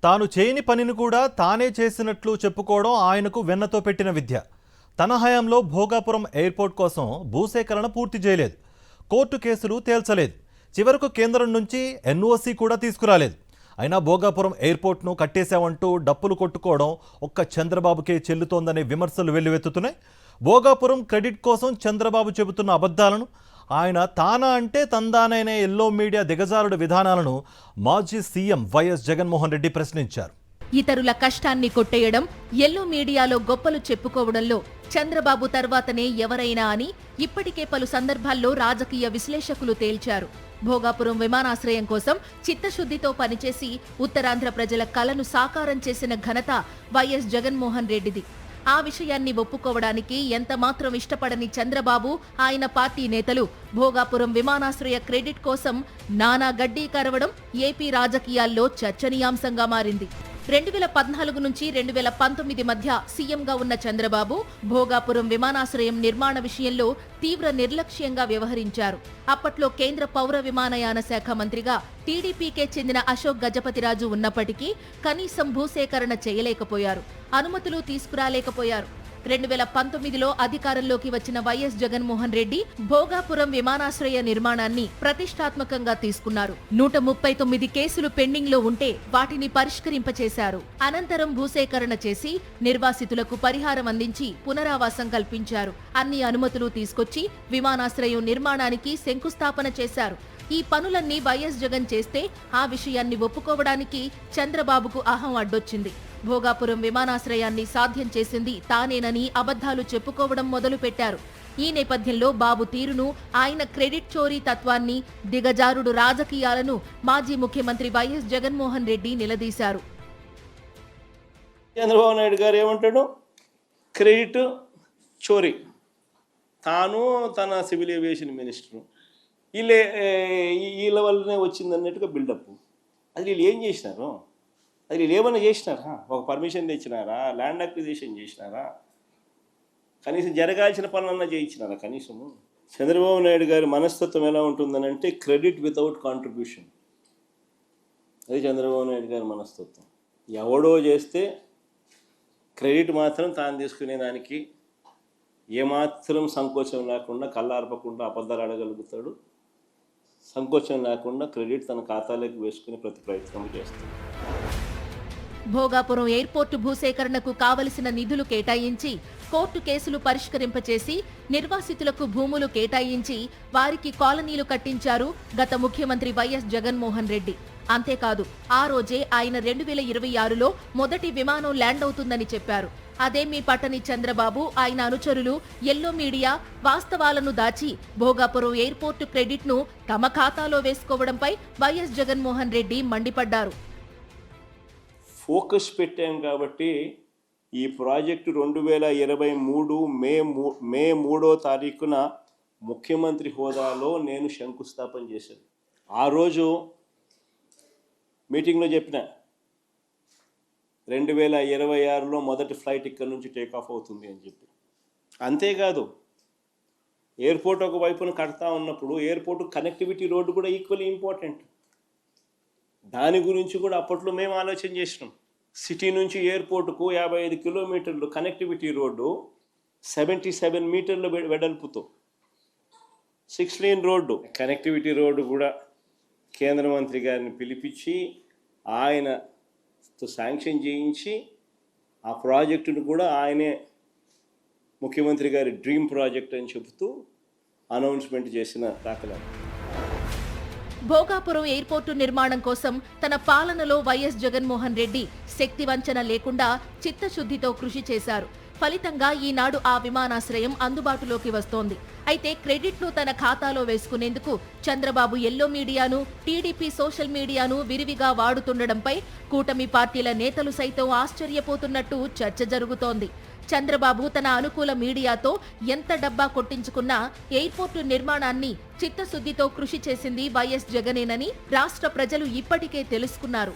తాను చేయని పనిని కూడా తానే చేసినట్లు చెప్పుకోవడం ఆయనకు వెన్నతో పెట్టిన విద్య. తన హయాంలో భోగాపురం ఎయిర్పోర్ట్ కోసం భూసేకరణ పూర్తి చేయలేదు. కోర్టు కేసులు తేల్చలేదు. చివరకు కేంద్రం నుంచి ఎన్ఓసి కూడా తీసుకురాలేదు. అయినా భోగాపురం ఎయిర్పోర్ట్ను కట్టేశామంటూ డప్పులు కొట్టుకోవడం ఒక్క చంద్రబాబుకే చెల్లుతోందనే విమర్శలు వెల్లువెత్తుతున్నాయి. భోగాపురం క్రెడిట్ కోసం చంద్రబాబు చెబుతున్న అబద్ధాలను, ఆయన తానా అంటే తందానైన ఎల్లో మీడియా దిగజారుడు విధానాలను మాజీ సీఎం వైఎస్ జగన్మోహన్ రెడ్డి ప్రశ్నించారు. ఇతరుల కష్టాన్ని కొట్టేయడం, ఎల్లో మీడియాలో గొప్పలు చెప్పుకోవడంలో చంద్రబాబు తర్వాతనే ఎవరైనా అని ఇప్పటికే పలు సందర్భాల్లో రాజకీయ విశ్లేషకులు తేల్చారు. భోగాపురం విమానాశ్రయం కోసం చిత్తశుద్ధితో పనిచేసి ఉత్తరాంధ్ర ప్రజల కలను సాకారం చేసిన ఘనత వైఎస్ జగన్మోహన్ రెడ్డిది. ఆ విషయాన్ని ఒప్పుకోవడానికి ఎంతమాత్రం ఇష్టపడని చంద్రబాబు, ఆయన పార్టీ నేతలు భోగాపురం విమానాశ్రయ క్రెడిట్ కోసం నానా గడ్డీ కరవడం ఏపీ రాజకీయాల్లో చర్చనీయాంశంగా మారింది. 2014 నుంచి 2019 మధ్య సీఎంగా ఉన్న చంద్రబాబు భోగాపురం విమానాశ్రయం నిర్మాణ విషయంలో తీవ్ర నిర్లక్ష్యంగా వ్యవహరించారు. అప్పట్లో కేంద్ర పౌర విమానయాన శాఖ మంత్రిగా టీడీపీకే చెందిన అశోక్ గజపతిరాజు ఉన్నప్పటికీ కనీసం భూసేకరణ చేయలేకపోయారు, అనుమతులు తీసుకురాలేకపోయారు. 2019లో అధికారంలోకి వచ్చిన వైఎస్ జగన్మోహన్ రెడ్డి భోగాపురం విమానాశ్రయ నిర్మాణాన్ని ప్రతిష్టాత్మకంగా తీసుకున్నారు. 139 కేసులు పెండింగ్ లో ఉంటే వాటిని పరిష్కరింపచేశారు. అనంతరం భూసేకరణ చేసి నిర్వాసితులకు పరిహారం అందించి పునరావాసం కల్పించారు. అన్ని అనుమతులు తీసుకొచ్చి విమానాశ్రయం నిర్మాణానికి శంకుస్థాపన చేశారు. ఈ పనులన్నీ వైఎస్ జగన్ చేస్తే ఆ విషయాన్ని ఒప్పుకోవడానికి చంద్రబాబుకు అహం అడ్డొచ్చింది. భోగాపురం విమానాశ్రయాన్ని సాధ్యం చేసింది తానేనని అబద్ధాలు చెప్పుకోవడం మొదలుపెట్టారు. ఈ నేపథ్యంలో బాబు తీరును, ఆయన క్రెడిట్ చోరీ తత్వాన్ని, దిగజారుడు రాజకీయాలను మాజీ ముఖ్యమంత్రి వైఎస్ జగన్మోహన్ రెడ్డి నిలదీశారు. చంద్రబాబు నాయుడు గారు ఏమంటాడు? క్రెడిట్ చోరీ. తాను తన సివిల్ ఏవియేషన్ మినిస్టరు, వీళ్ళ వల్లనే వచ్చిందన్నట్టుగా బిల్డప్. అది వీళ్ళు ఏం చేసినారు? అది వీళ్ళు ఏమైనా చేసినారా? ఒక పర్మిషన్ తెచ్చినారా? ల్యాండ్ అక్విజిషన్ చేసినారా? కనీసం జరగాల్సిన పనులన్నా చేయించినారా? కనీసము చంద్రబాబు నాయుడు గారి మనస్తత్వం ఎలా ఉంటుందని అంటే క్రెడిట్ వితౌట్ కాంట్రిబ్యూషన్. అది చంద్రబాబు నాయుడు గారి మనస్తత్వం. ఎవడో చేస్తే క్రెడిట్ మాత్రం తాను తీసుకునే దానికి ఏమాత్రం సంకోచం లేకుండా, కళ్ళార్పకుండా అబద్ధాలు అడగలుగుతాడు. సంకోచం లేకుండా క్రెడిట్ తన ఖాతాలోకి వేసుకునే ప్రతి ప్రయత్నం చేస్తాడు. భోగాపురం ఎయిర్పోర్టు భూసేకరణకు కావలసిన నిధులు కేటాయించి, కోర్టు కేసులు పరిష్కరింపచేసి, నిర్వాసితులకు భూములు కేటాయించి వారికి కాలనీలు కట్టించారు గత ముఖ్యమంత్రి వైఎస్ జగన్మోహన్ రెడ్డి. అంతేకాదు, ఆ రోజే ఆయన 2026లో మొదటి విమానం ల్యాండ్ అవుతుందని చెప్పారు. అదేమీ పట్టని చంద్రబాబు, ఆయన అనుచరులు ఎల్లో మీడియా వాస్తవాలను దాచి భోగాపురం ఎయిర్పోర్టు క్రెడిట్ను తమ ఖాతాలో వేసుకోవడంపై వైఎస్ జగన్మోహన్ రెడ్డి మండిపడ్డారు. ఫోకస్ పెట్టాం కాబట్టి ఈ ప్రాజెక్టు 2023 మే 3వ తారీఖున ముఖ్యమంత్రి హోదాలో నేను శంకుస్థాపన చేశాను. ఆ రోజు మీటింగ్లో చెప్పిన 2026లో మొదటి ఫ్లైట్ ఇక్కడ నుంచి టేకాఫ్ అవుతుంది అని చెప్పి. అంతేకాదు, ఎయిర్పోర్ట్ ఒక వైపున కడతా ఉన్నప్పుడు ఎయిర్పోర్ట్ కనెక్టివిటీ రోడ్డు కూడా ఈక్వల్లీ ఇంపార్టెంట్. దాని గురించి కూడా అప్పట్లో మేము ఆలోచన చేసినాం. సిటీ నుంచి ఎయిర్పోర్టుకు 55 కిలోమీటర్లు కనెక్టివిటీ రోడ్డు, 77 మీటర్ల వెడల్పుతో 6 లేన్ రోడ్డు. కనెక్టివిటీ రోడ్డు కూడా కేంద్ర మంత్రి గారిని పిలిపించి ఆయనతో శాంక్షన్ చేయించి ఆ ప్రాజెక్టును కూడా ఆయనే ముఖ్యమంత్రి గారి డ్రీమ్ ప్రాజెక్ట్ అని చెబుతూ అనౌన్స్మెంట్ చేసిన దాఖలాలు. భోగాపురం ఎయిర్పోర్టు నిర్మాణం కోసం తన పాలనలో వైఎస్ జగన్మోహన్ రెడ్డి శక్తి వంచన లేకుండా చిత్తశుద్ధితో కృషి చేశారు. ఫలితంగా ఈనాడు ఆ విమానాశ్రయం అందుబాటులోకి వస్తోంది. అయితే క్రెడిట్ను తన ఖాతాలో వేసుకునేందుకు చంద్రబాబు ఎల్లో మీడియాను, టీడీపీ సోషల్ మీడియాను విరివిగా వాడుతుండడంపై కూటమి పార్టీల నేతలు సైతం ఆశ్చర్యపోతున్నట్టు చర్చ జరుగుతోంది. చంద్రబాబు తన అనుకూల మీడియాతో ఎంత డబ్బా కొట్టించుకున్నా ఎయిర్పోర్టు నిర్మాణాన్ని చిత్తశుద్ధితో కృషి చేసింది వైఎస్ జగనేనని రాష్ట్ర ప్రజలు ఇప్పటికే తెలుసుకున్నారు.